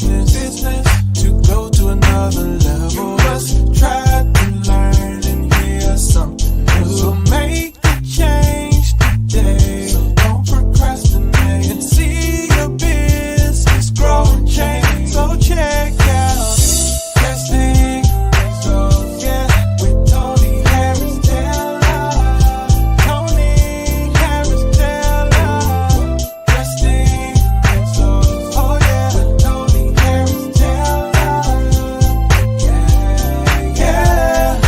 business to go to another level. You must try to learn and hear something new. So make the change today. So don't procrastinate and see your business grow and change. So check out Testing Results, yeah, with Tony Harris Taylor. Tony Harris Taylor. Testing Results, oh yeah, with Tony Harris Taylor. Yeah.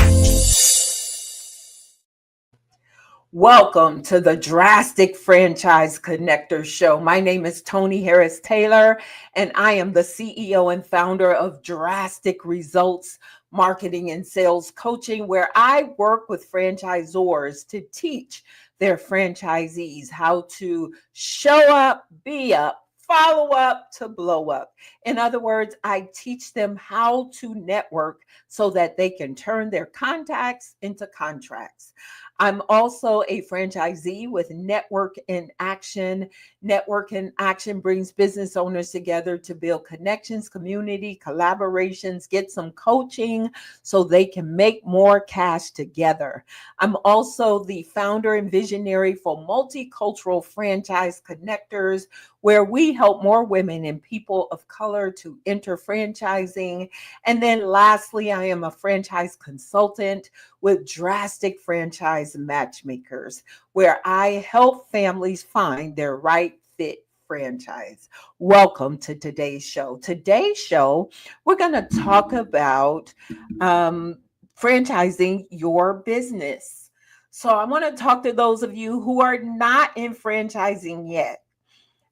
Welcome to the Drastic Franchise Connector Show. My name is Tony Harris Taylor, and I am the CEO and founder of Drastic Results Marketing and Sales Coaching, where I work with franchisors to teach their franchisees how to show up, be up, follow up to blow up. In other words, I teach them how to network so that they can turn their contacts into contracts. I'm also a franchisee with Network in Action. Network in Action brings business owners together to build connections, community, collaborations, get some coaching so they can make more cash together. I'm also the founder and visionary for Multicultural Franchise Connectors, where we help more women and people of color to enter franchising. And then lastly, I am a franchise consultant with Drastic Franchise Matchmakers, where I help families find their right fit franchise. Welcome to today's show. Today's show, we're going to talk about franchising your business. So I want to talk to those of you who are not in franchising yet,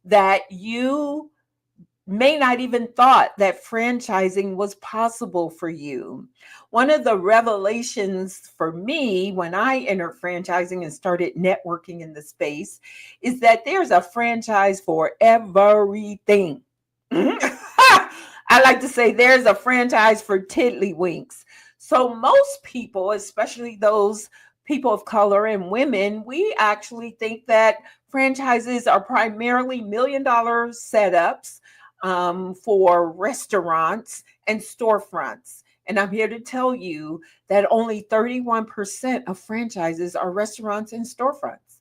that you may not even thought that franchising was possible for you. One of the revelations for me when I entered franchising and started networking in the space is that there's a franchise for everything. I like to say there's a franchise for tiddlywinks. So most people, especially those people of color and women, we actually think that franchises are primarily $1 million setups for restaurants and storefronts. And I'm here to tell you that only 31% of franchises are restaurants and storefronts.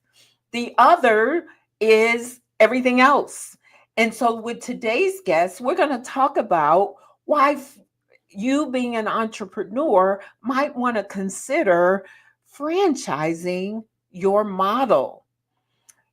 The other is everything else. And so with today's guest, we're going to talk about why you being an entrepreneur might want to consider franchising your model.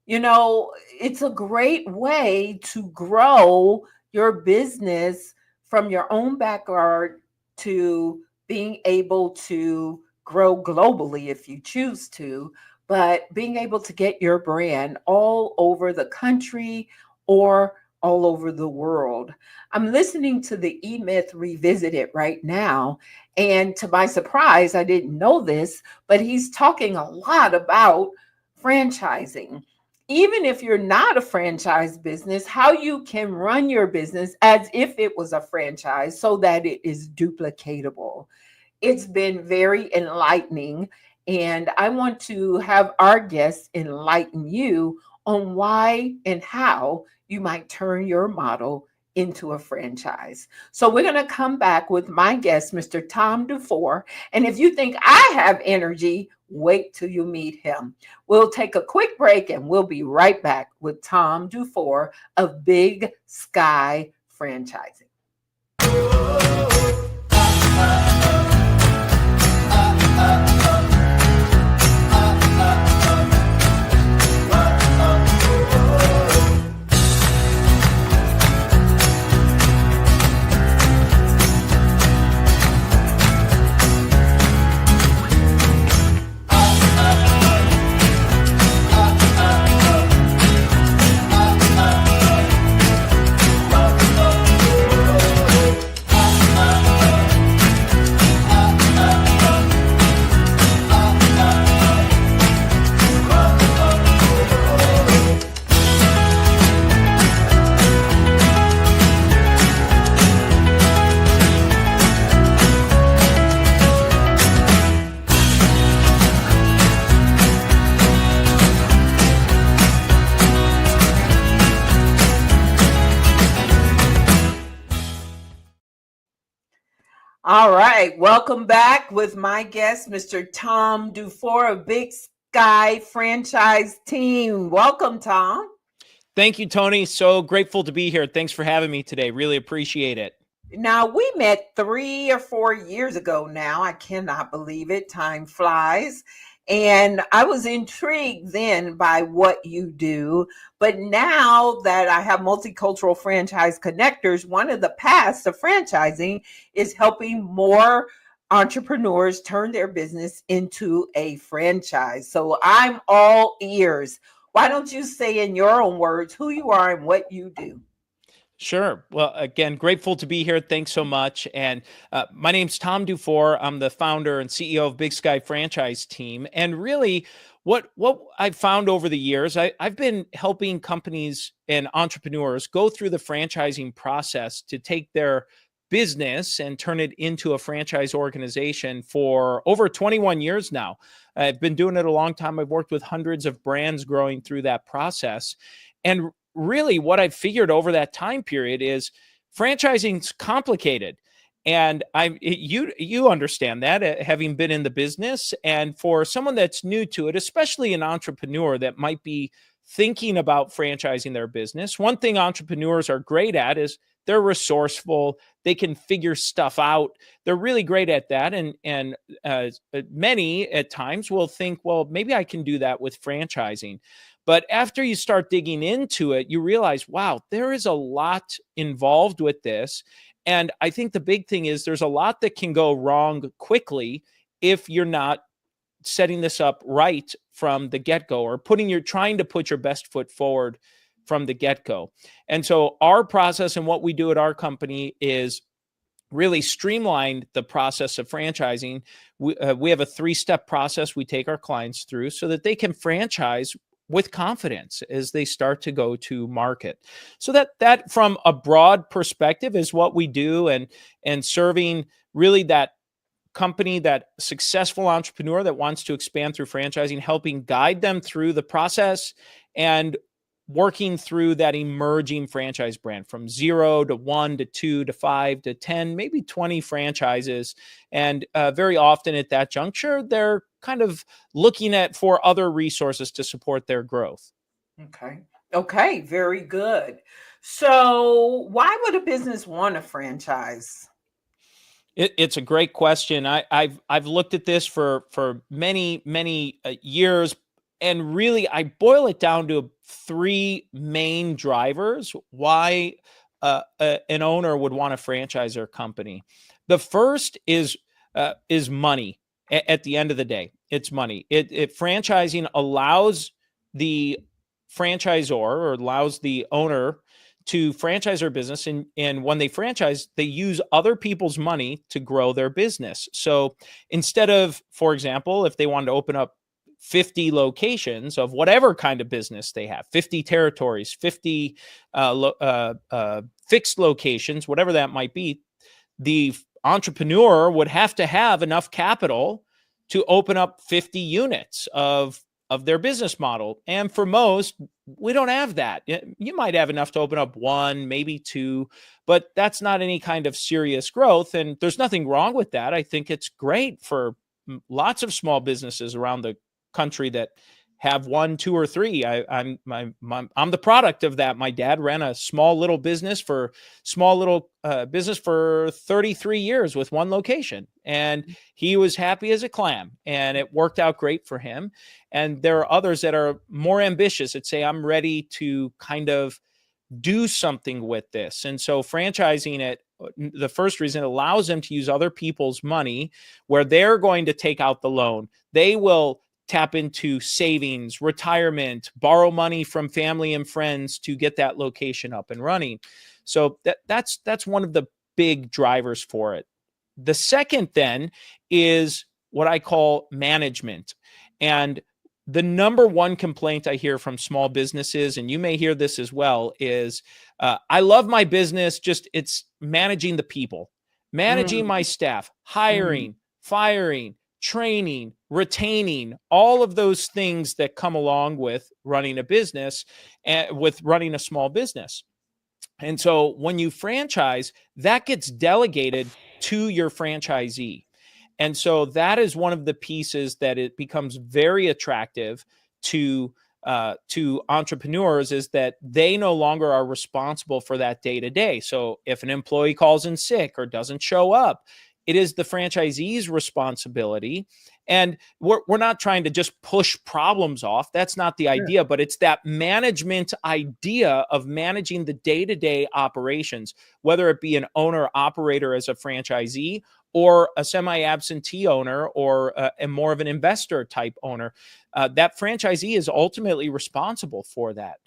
You know, it's a great way to grow your business from your own backyard to being able to grow globally if you choose to, but being able to get your brand all over the country or all over the world. I'm listening to the E-Myth Revisited right now, and to my surprise, I didn't know this, but he's talking a lot about franchising. Even if you're not a franchise business, how you can run your business as if it was a franchise so that it is duplicatable. It's been very enlightening, and I want to have our guests enlighten you on why and how you might turn your model into a franchise. So we're going to come back with my guest, Mr. Tom DuFore. And if you think I have energy, wait till you meet him. We'll take a quick break and we'll be right back with Tom DuFore of Big Sky Franchising. All right, welcome back with my guest, Mr. Tom DuFore of Big Sky Franchise Team. Welcome, Tom. Thank you, Tony. So grateful to be here. Thanks for having me today. Really appreciate it. Now, we met 3 or 4 years ago now. I cannot believe it. Time flies. And I was intrigued then by what you do. But now that I have multicultural franchise connectors, one of the paths of franchising is helping more entrepreneurs turn their business into a franchise. So I'm all ears. Why don't you say in your own words who you are and what you do? Sure. Well, again, grateful to be here. Thanks so much. And my name's Tom DuFore. I'm the founder and CEO of Big Sky Franchise Team. And really, what I've found over the years, I've been helping companies and entrepreneurs go through the franchising process to take their business and turn it into a franchise organization for over 21 years now. I've been doing it a long time. I've worked with hundreds of brands growing through that process. And really what I've figured over that time period is franchising's complicated. And you understand that, having been in the business. And for someone that's new to it, especially an entrepreneur that might be thinking about franchising their business, one thing entrepreneurs are great at is they're resourceful. They can figure stuff out. They're really great at that. And many at times will think, well, maybe I can do that with franchising. But after you start digging into it, you realize, wow, there is a lot involved with this. And I think the big thing is there's a lot that can go wrong quickly if you're not setting this up right from the get-go, or trying to put your best foot forward from the get-go. And so our process and what we do at our company is really streamline the process of franchising. We have a 3-step process we take our clients through so that they can franchise with confidence as they start to go to market. So that from a broad perspective is what we do, and serving really that company, that successful entrepreneur that wants to expand through franchising, helping guide them through the process and working through that emerging franchise brand from 0 to 1 to 2 to 5 to 10, maybe 20 franchises. And very often at that juncture, they're kind of looking for other resources to support their growth. Okay, very good. So why would a business want a franchise? It's a great question. I've looked at this for many years, and really I boil it down to 3 main drivers why an owner would want to franchise their company. The first is money. At the end of the day, it's money. Franchising allows the franchisor, or allows the owner, to franchise their business. And when they franchise, they use other people's money to grow their business. So instead of, for example, if they wanted to open up 50 locations of whatever kind of business they have, 50 territories, 50 fixed locations, whatever that might be, the entrepreneur would have to have enough capital to open up 50 units of their business model. And for most, we don't have that. You might have enough to open up 1, maybe 2, but that's not any kind of serious growth. And there's nothing wrong with that. I think it's great for lots of small businesses around the country that have 1, 2, or 3. I'm the product of that. My dad ran a small little business for 33 years with 1 location, and he was happy as a clam, and it worked out great for him. And there are others that are more ambitious that say, I'm ready to kind of do something with this. And so franchising it, the first reason, it allows them to use other people's money, where they're going to take out the loan. They will tap into savings, retirement, borrow money from family and friends to get that location up and running. So that's one of the big drivers for it. The second then is what I call management. And the number one complaint I hear from small businesses, and you may hear this as well, is I love my business, just it's managing the people, managing my staff, hiring, firing, training, retaining, all of those things that come along with running a business and with running a small business. And so when you franchise, that gets delegated to your franchisee. And so that is one of the pieces that it becomes very attractive to entrepreneurs, is that they no longer are responsible for that day to day. So if an employee calls in sick or doesn't show up, it is the franchisee's responsibility. And we're not trying to just push problems off. That's not the idea, but it's that management idea of managing the day-to-day operations, whether it be an owner operator as a franchisee or a semi-absentee owner or a more of an investor type owner. That franchisee is ultimately responsible for that.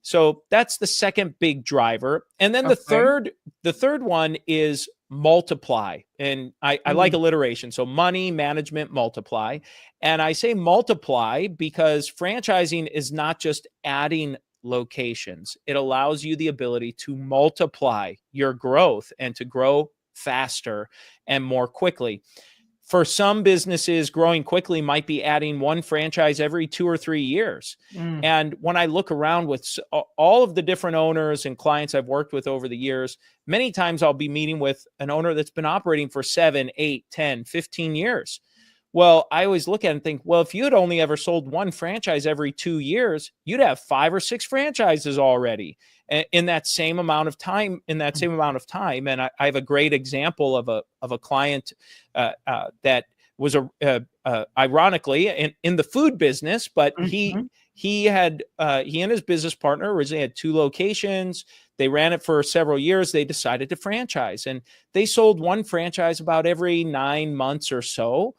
So that's the second big driver. And then the third one is multiply. And I like alliteration. So money, management, multiply. And I say multiply because franchising is not just adding locations. It allows you the ability to multiply your growth and to grow faster and more quickly. For some businesses, growing quickly might be adding one franchise every 2 or 3 years. And when I look around with all of the different owners and clients I've worked with over the years, many times I'll be meeting with an owner that's been operating for 7, 8, 10, 15 years. Well, I always look at it and think, well, if you had only ever sold one franchise every 2 years, you'd have 5 or 6 franchises already in that same amount of time. And I have a great example of a client that was ironically in the food business, but he and his business partner originally had 2 locations. They ran it for several years. They decided to franchise, and they sold one franchise about every 9 months or so.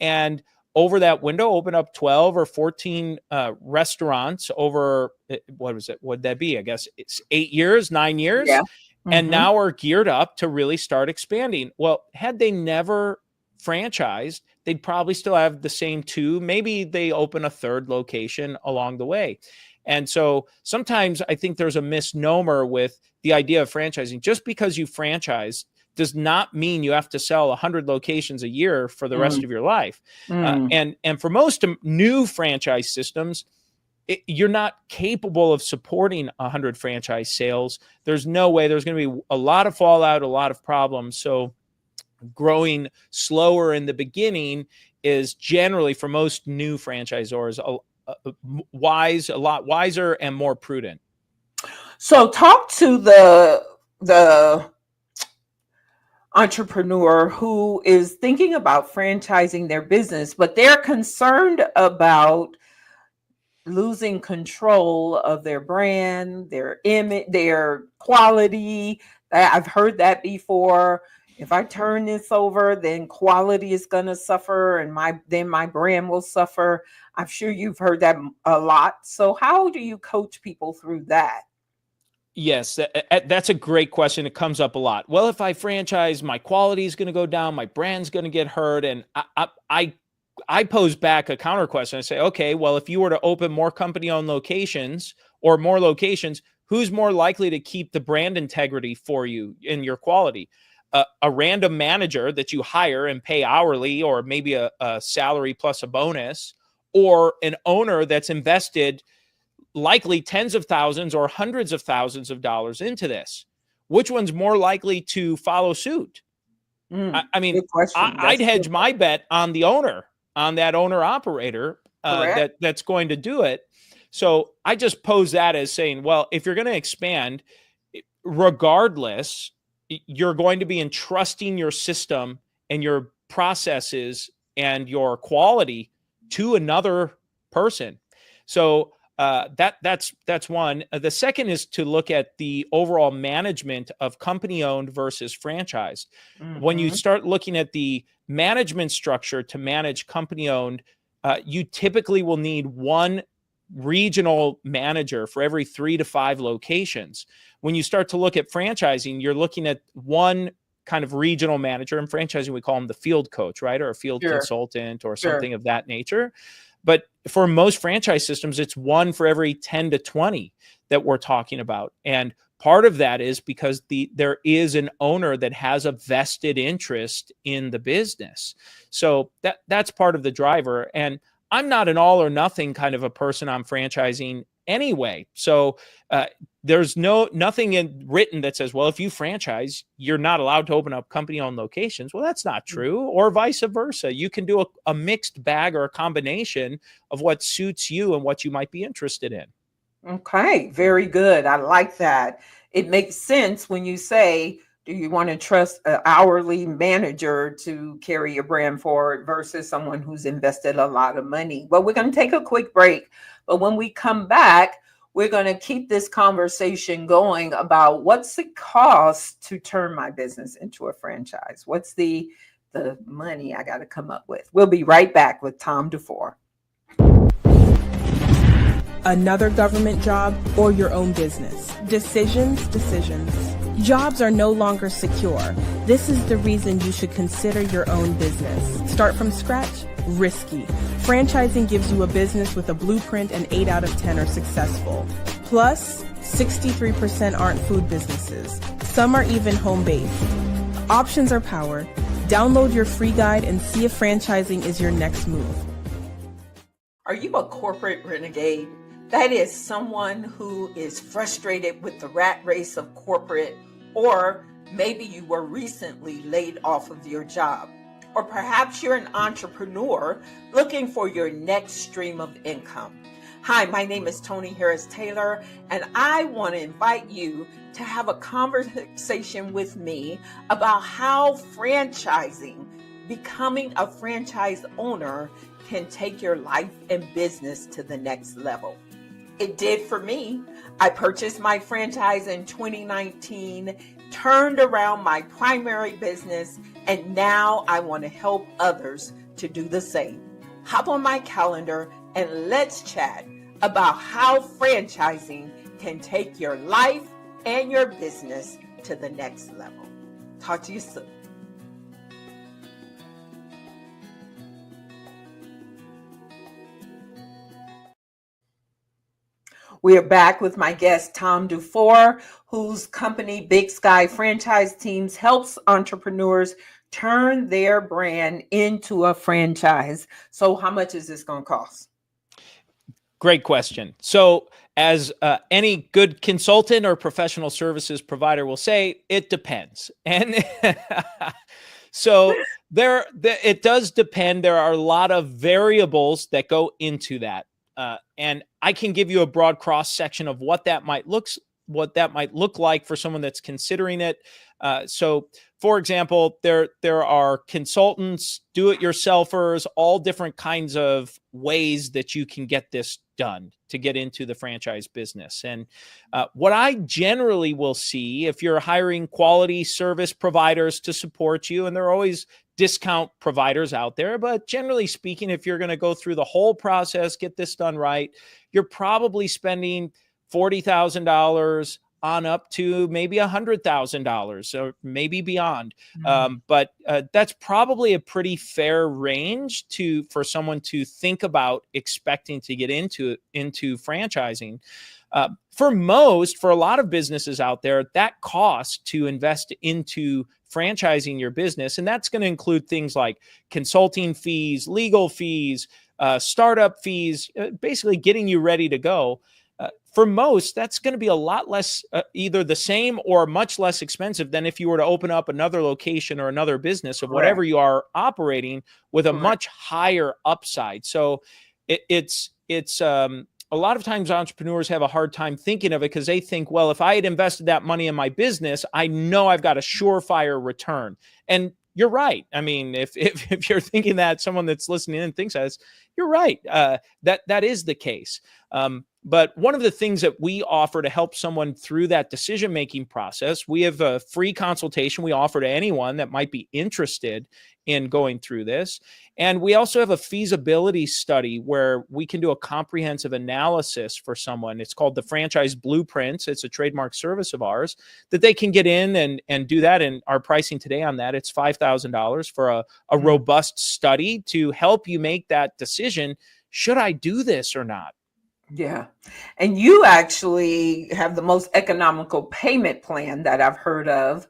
And over that window, opened up 12 or 14 restaurants over, what was it? What'd that be? I guess it's 8 years, 9 years. Yeah. And now are geared up to really start expanding. Well, had they never franchised, they'd probably still have the same 2. Maybe they open a 3rd location along the way. And so sometimes I think there's a misnomer with the idea of franchising. Just because you franchise does not mean you have to sell 100 locations a year for the rest of your life. And for most new franchise systems, you're not capable of supporting 100 franchise sales. There's no way. There's going to be a lot of fallout, a lot of problems. So growing slower in the beginning is generally, for most new franchisors, a lot wiser and more prudent. So talk to the entrepreneur who is thinking about franchising their business, but they're concerned about losing control of their brand, their image, their quality. I've heard that before. If I turn this over, then quality is going to suffer, and my brand will suffer. I'm sure you've heard that a lot. So how do you coach people through that? Yes, that's a great question. It comes up a lot. Well, if I franchise, my quality is going to go down, my brand's going to get hurt. And I pose back a counter question. I say, okay, well, if you were to open more company-owned locations or more locations, who's more likely to keep the brand integrity for you and your quality? A random manager that you hire and pay hourly, or maybe a salary plus a bonus, or an owner that's invested likely tens of thousands or hundreds of thousands of dollars into this? Which one's more likely to follow suit? I mean, I'd hedge my bet on the owner, on that owner operator that's going to do it. So I just pose that as saying, well, if you're going to expand, regardless, you're going to be entrusting your system and your processes and your quality to another person. So that's one. The second is to look at the overall management of company-owned versus franchised. When you start looking at the management structure to manage company-owned, you typically will need one regional manager for every 3 to 5 locations. When you start to look at franchising, you're looking at one kind of regional manager. In franchising, we call them the field coach, right? Or a field consultant or something of that nature. But for most franchise systems, it's one for every 10 to 20 that we're talking about. And part of that is because there is an owner that has a vested interest in the business. So that's part of the driver. And I'm not an all or nothing kind of a person on franchising. anyway. So there's nothing written that says, well, if you franchise, you're not allowed to open up company-owned locations. Well, that's not true, or vice versa. You can do a mixed bag or a combination of what suits you and what you might be interested in. Okay, very good. I like that. It makes sense when you say, do you want to trust an hourly manager to carry your brand forward versus someone who's invested a lot of money? Well, we're going to take a quick break, but when we come back, we're going to keep this conversation going about what's it cost to turn my business into a franchise? What's the money I got to come up with? We'll be right back with Tom DuFore. Another government job, or your own business. Decisions. Jobs are no longer secure. This is the reason you should consider your own business. Start from scratch? Risky. Franchising gives you a business with a blueprint, and 8 out of 10 are successful. Plus, 63% aren't food businesses. Some are even home-based. Options are power. Download your free guide and see if franchising is your next move. Are you a corporate renegade? That is someone who is frustrated with the rat race of corporate, or maybe you were recently laid off of your job. Or perhaps you're an entrepreneur looking for your next stream of income. Hi, my name is Tony Harris Taylor, and I want to invite you to have a conversation with me about how franchising, becoming a franchise owner, can take your life and business to the next level. It did for me. I purchased my franchise in 2019, turned around my primary business, and now I want to help others to do the same. Hop on my calendar and let's chat about how franchising can take your life and your business to the next level. Talk to you soon. We are back with my guest, Tom DuFore, whose company, Big Sky Franchise Teams, helps entrepreneurs turn their brand into a franchise. So how much is this going to cost? Great question. So as any good consultant or professional services provider will say, it depends. And so it does depend. There are a lot of variables that go into that. And I can give you a broad cross section of what that might look like for someone that's considering it. So, for example, there are consultants, do-it-yourselfers, all different kinds of ways that you can get this done to get into the franchise business. And what I generally will see, if you're hiring quality service providers to support you, and there are always discount providers out there, but generally speaking, if you're going to go through the whole process, get this done right, you're probably spending $40,000 on up to maybe $100,000 or maybe beyond. But that's probably a pretty fair range for someone to think about expecting to get into franchising. For a lot of businesses out there, that cost to invest into franchising your business, and that's going to include things like consulting fees, legal fees, startup fees, basically getting you ready to go. For most, that's going to be a lot less, either the same or much less expensive than if you were to open up another location or another business of whatever you are operating with a much higher upside. So it's a lot of times entrepreneurs have a hard time thinking of it because they think, well, if I had invested that money in my business, I know I've got a surefire return. And you're right. I mean, if you're thinking that, someone that's listening in thinks that, you're right. That is the case. But one of the things that we offer to help someone through that decision-making process, we have a free consultation we offer to anyone that might be interested in going through this. And we also have a feasibility study where we can do a comprehensive analysis for someone. It's called the Franchise Blueprints. It's a trademark service of ours that they can get in and do that. And our pricing today on that, it's $5,000 for a robust study to help you make that decision. Should I do this or not? Yeah. And you actually have the most economical payment plan that I've heard of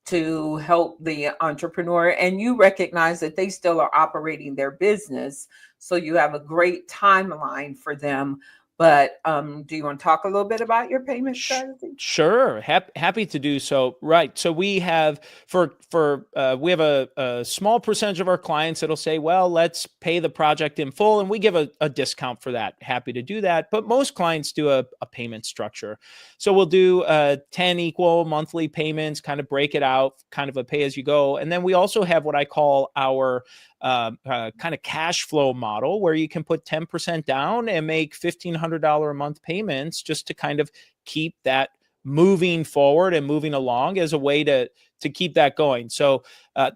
to help the entrepreneur. And you recognize that they still are operating their business. So you have a great timeline for them. But do you want to talk a little bit about your payment strategy? Sure. Happy to do so. Right. So we have we have a small percentage of our clients that'll say, well, let's pay the project in full. And we give a discount for that. Happy to do that. But most clients do a payment structure. So we'll do 10 equal monthly payments, kind of break it out, kind of a pay as you go. And then we also have what I call our kind of cash flow model, where you can put 10% down and make $1,500 a month payments just to kind of keep that moving forward and moving along as a way to keep that going. So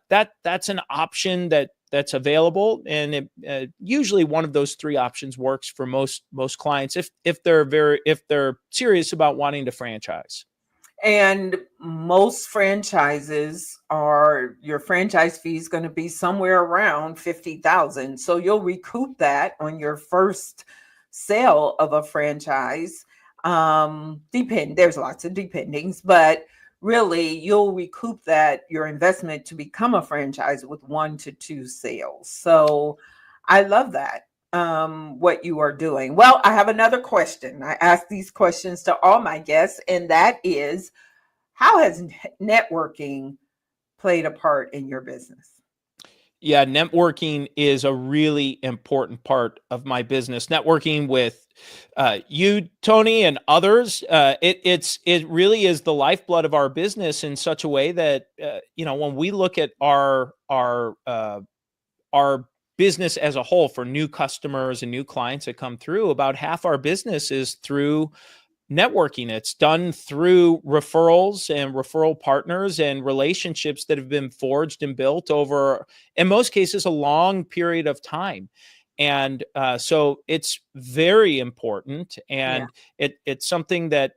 that's an option that's available, and usually one of those three options works for most clients if they're serious about wanting to franchise. And most franchises your franchise fee is going to be somewhere around $50,000. So you'll recoup that on your first sale of a franchise. There's lots of dependings, but really you'll recoup your investment to become a franchise with 1 to 2 sales. So I love that. What you are doing. Well, I have another question. I ask these questions to all my guests, and that is, how has networking played a part in your business? Yeah, networking is a really important part of my business. Networking with you, Tony, and others. It really is the lifeblood of our business in such a way that when we look at our business as a whole, for new customers and new clients that come through, about half our business is through networking. It's done through referrals and referral partners and relationships that have been forged and built over, in most cases, a long period of time. And so it's very important. And it's something that,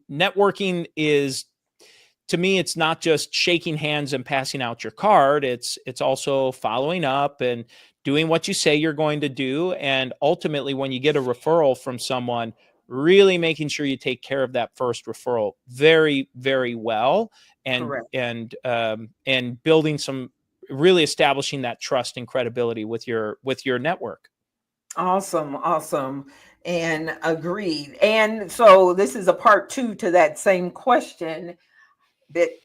networking is, to me, it's not just shaking hands and passing out your card. It's also following up and doing what you say you're going to do. And ultimately, when you get a referral from someone, really making sure you take care of that first referral very, very well, and Correct. and building really establishing that trust and credibility with your network. Awesome. And agreed. And so this is a part 2 to that same question.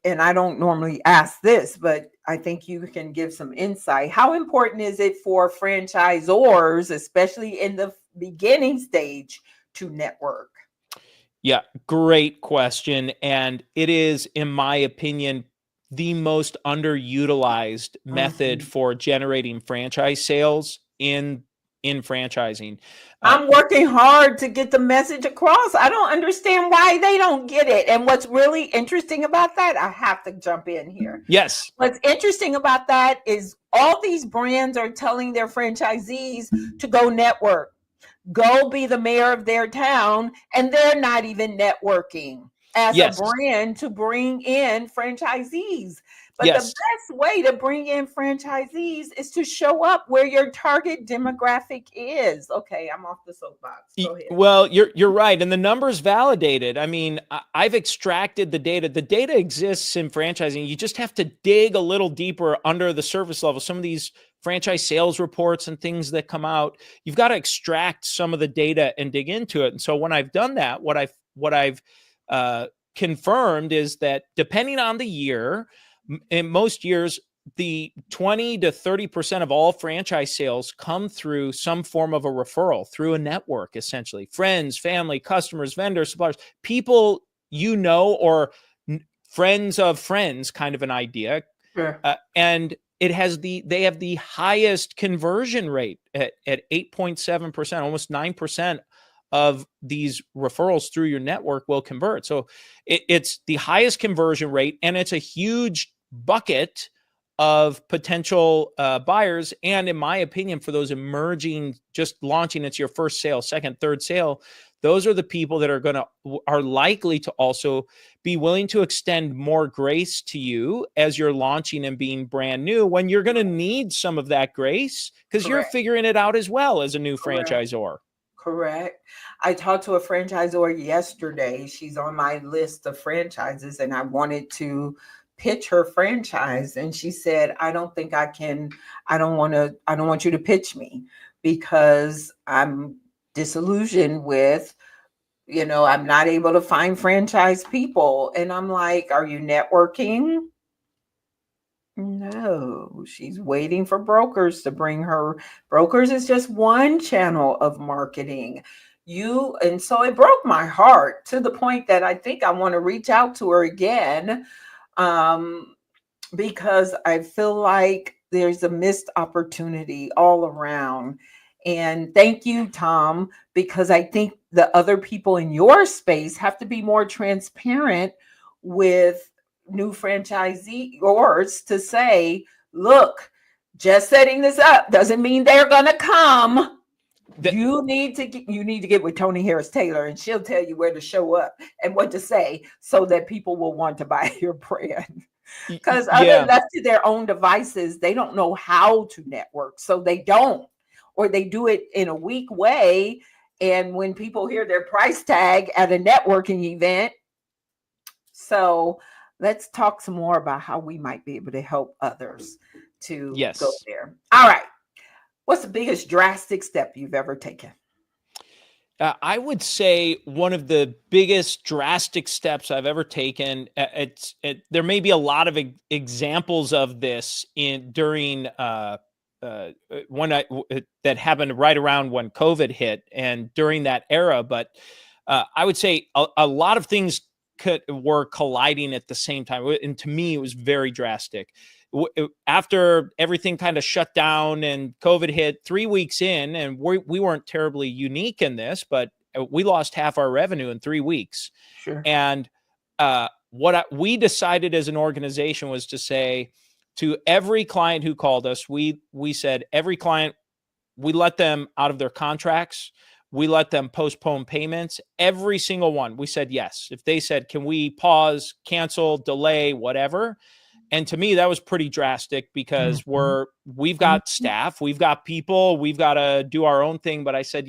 And I don't normally ask this, but I think you can give some insight. How important is it for franchisors, especially in the beginning stage, to network? Yeah, great question. And it is, in my opinion, the most underutilized method for generating franchise sales in franchising. I'm working hard to get the message across. I don't understand why they don't get it. And what's really interesting about that, I have to jump in here. Yes. What's interesting about that is all these brands are telling their franchisees to go network, go be the mayor of their town, and they're not even networking as a brand to bring in franchisees. But the best way to bring in franchisees is to show up where your target demographic is. Okay, I'm off the soapbox. Go ahead. Well, you're right. And the numbers validated. I mean, I've extracted the data. The data exists in franchising. You just have to dig a little deeper under the surface level. Some of these franchise sales reports and things that come out, you've got to extract some of the data and dig into it. And so when I've done that, what I've confirmed is that depending on the year, in most years, the 20 to 30% of all franchise sales come through some form of a referral, through a network, essentially. Friends, family, customers, vendors, suppliers, people or friends of friends, kind of an idea. Sure. And they have the highest conversion rate at 8.7%, almost 9% of these referrals through your network will convert. So it's the highest conversion rate, and it's a huge bucket of potential buyers. And in my opinion, for those emerging, just launching, it's your first sale, second, third sale, those are the people that are likely to also be willing to extend more grace to you as you're launching and being brand new, when you're going to need some of that grace because you're figuring it out as well as a new franchisor. Correct. I talked to a franchisor yesterday. She's on my list of franchises, and I wanted to pitch her franchise. And she said, I don't want you to pitch me because I'm disillusioned with, I'm not able to find franchise people. And I'm like, are you networking? No, she's waiting for brokers to bring her. Brokers is just one channel of marketing. And so it broke my heart to the point that I think I want to reach out to her again, because I feel like there's a missed opportunity all around. And thank you, Tom, because I think the other people in your space have to be more transparent with new franchisees to say, look, just setting this up doesn't mean they're going to come. You need to get with Tony Harris Taylor, and she'll tell you where to show up and what to say so that people will want to buy your brand. Because other left to their own devices, they don't know how to network, so they don't, or they do it in a weak way. And when people hear their price tag at a networking event, so let's talk some more about how we might be able to help others to go there. All right. What's the biggest drastic step you've ever taken? I would say one of the biggest drastic steps I've ever taken. There may be a lot of examples of this during that happened right around when COVID hit and during that era. But I would say a lot of things were colliding at the same time, and to me, it was very drastic. After everything kind of shut down and COVID hit 3 weeks in, and we weren't terribly unique in this, but we lost half our revenue in 3 weeks. Sure. And we decided as an organization was to say to every client who called us, we said every client, we let them out of their contracts. We let them postpone payments, every single one. We said yes. If they said, can we pause, cancel, delay, whatever. And to me, that was pretty drastic because we've got staff, we've got people, we've got to do our own thing. But I said,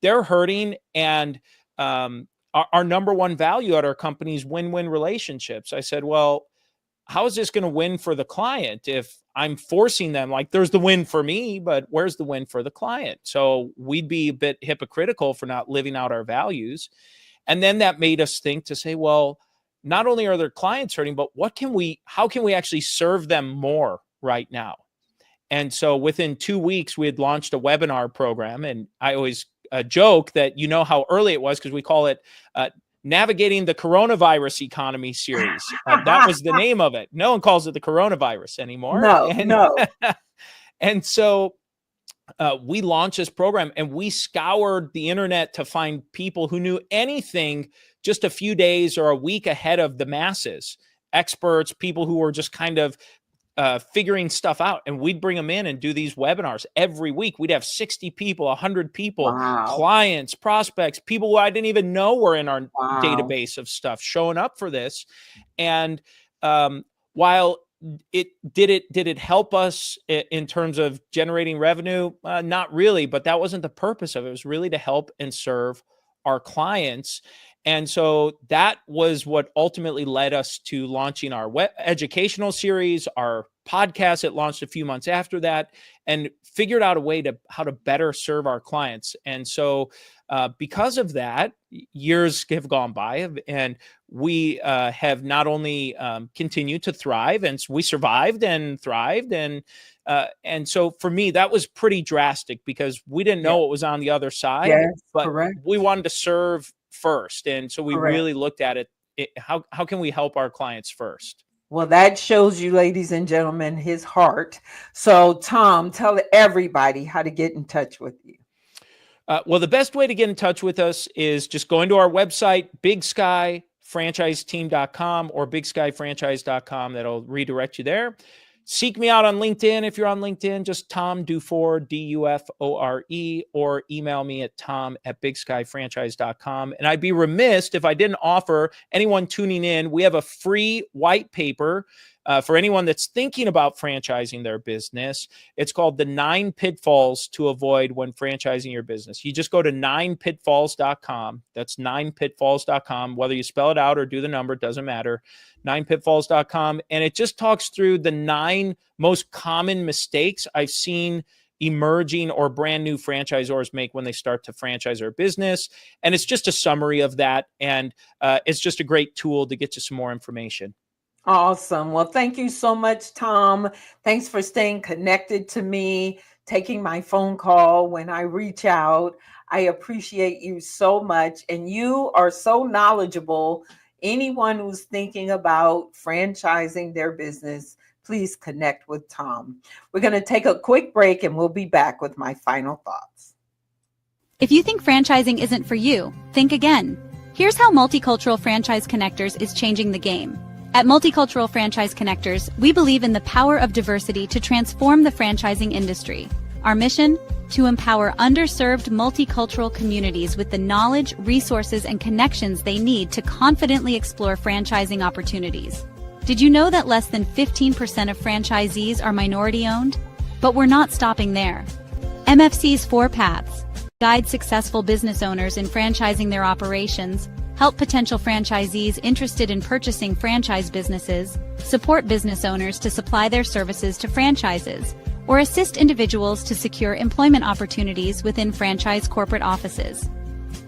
they're hurting. And our number one value at our company is win-win relationships. I said, well, how is this going to win for the client if I'm forcing them? Like, there's the win for me, but where's the win for the client? So we'd be a bit hypocritical for not living out our values. And then that made us think to say, well, not only are their clients hurting, but how can we actually serve them more right now? And so within 2 weeks, we had launched a webinar program. And I always joke that how early it was because we call it Navigating the Coronavirus Economy series. That was the name of it. No one calls it the coronavirus anymore. No. And so we launched this program and we scoured the internet to find people who knew anything just a few days or a week ahead of the masses, experts, people who were just kind of figuring stuff out. And we'd bring them in and do these webinars every week. We'd have 60 people, 100 people, clients, prospects, people who I didn't even know were in our database of stuff showing up for this. And while did it help us in terms of generating revenue? Not really, but that wasn't the purpose of it. It was really to help and serve our clients. And so that was what ultimately led us to launching our educational series, our podcast. It launched a few months after that, and figured out a way how to better serve our clients. And so because of that, years have gone by, and we have not only continued to thrive, and we survived and thrived. And so for me, that was pretty drastic because we didn't know what was on the other side, but we wanted to serve first. And so we really looked at it. How can we help our clients first? Well, that shows you, ladies and gentlemen, his heart. So Tom, tell everybody how to get in touch with you. Well, the best way to get in touch with us is just going to our website, bigskyfranchiseteam.com or bigskyfranchise.com. That'll redirect you there. Seek me out on LinkedIn. If you're on LinkedIn, just Tom DuFore, DuFore, or email me at tom@bigskyfranchise.com. And I'd be remiss if I didn't offer anyone tuning in. We have a free white paper for anyone that's thinking about franchising their business. It's called The 9 Pitfalls to Avoid When Franchising Your Business. You just go to 9pitfalls.com. That's 9pitfalls.com. Whether you spell it out or do the number, it doesn't matter. 9pitfalls.com. And it just talks through the 9 most common mistakes I've seen emerging or brand new franchisors make when they start to franchise their business. And it's just a summary of that. And it's just a great tool to get you some more information. Awesome. Well, thank you so much, Tom. Thanks for staying connected to me, taking my phone call when I reach out. I appreciate you so much. And you are so knowledgeable. Anyone who's thinking about franchising their business, please connect with Tom. We're going to take a quick break and we'll be back with my final thoughts. If you think franchising isn't for you, think again. Here's how Multicultural Franchise Connectors is changing the game. At Multicultural Franchise Connectors, we believe in the power of diversity to transform the franchising industry. Our mission? To empower underserved multicultural communities with the knowledge, resources, and connections they need to confidently explore franchising opportunities. Did you know that less than 15% of franchisees are minority-owned? But we're not stopping there. MFC's 4 Paths guide successful business owners in franchising their operations, help potential franchisees interested in purchasing franchise businesses, support business owners to supply their services to franchises, or assist individuals to secure employment opportunities within franchise corporate offices.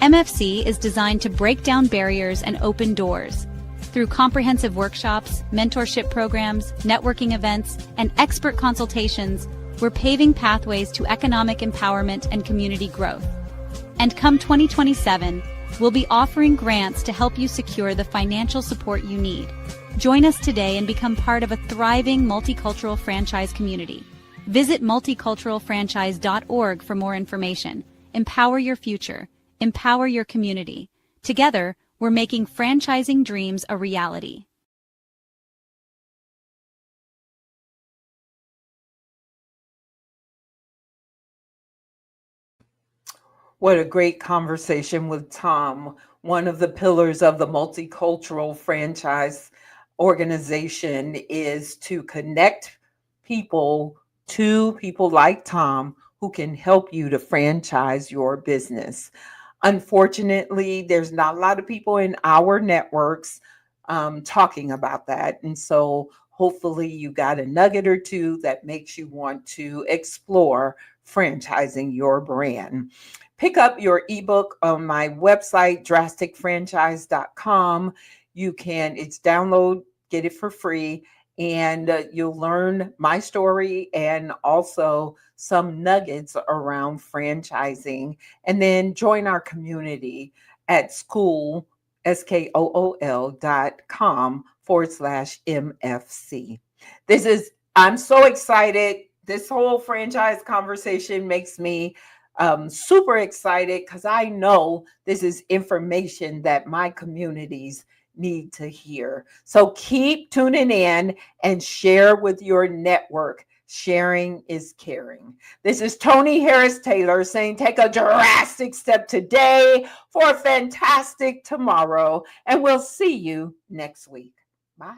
MFC is designed to break down barriers and open doors. Through comprehensive workshops, mentorship programs, networking events, and expert consultations, we're paving pathways to economic empowerment and community growth. And come 2027, we'll be offering grants to help you secure the financial support you need. Join us today and become part of a thriving multicultural franchise community. Visit multiculturalfranchise.org for more information. Empower your future. Empower your community. Together, we're making franchising dreams a reality. What a great conversation with Tom. One of the pillars of the Multicultural Franchise Organization is to connect people to people like Tom who can help you to franchise your business. Unfortunately, there's not a lot of people in our networks talking about that. And so hopefully you got a nugget or two that makes you want to explore franchising your brand. Pick up your ebook on my website, drasticfranchise.com. It's download, get it for free, and you'll learn my story and also some nuggets around franchising. And then join our community at school.com/MFC. I'm so excited. This whole franchise conversation makes me super excited because I know this is information that my communities need to hear. So keep tuning in and share with your network. Sharing is caring. This is Tony Harris Taylor saying take a drastic step today for a fantastic tomorrow. And we'll see you next week. Bye.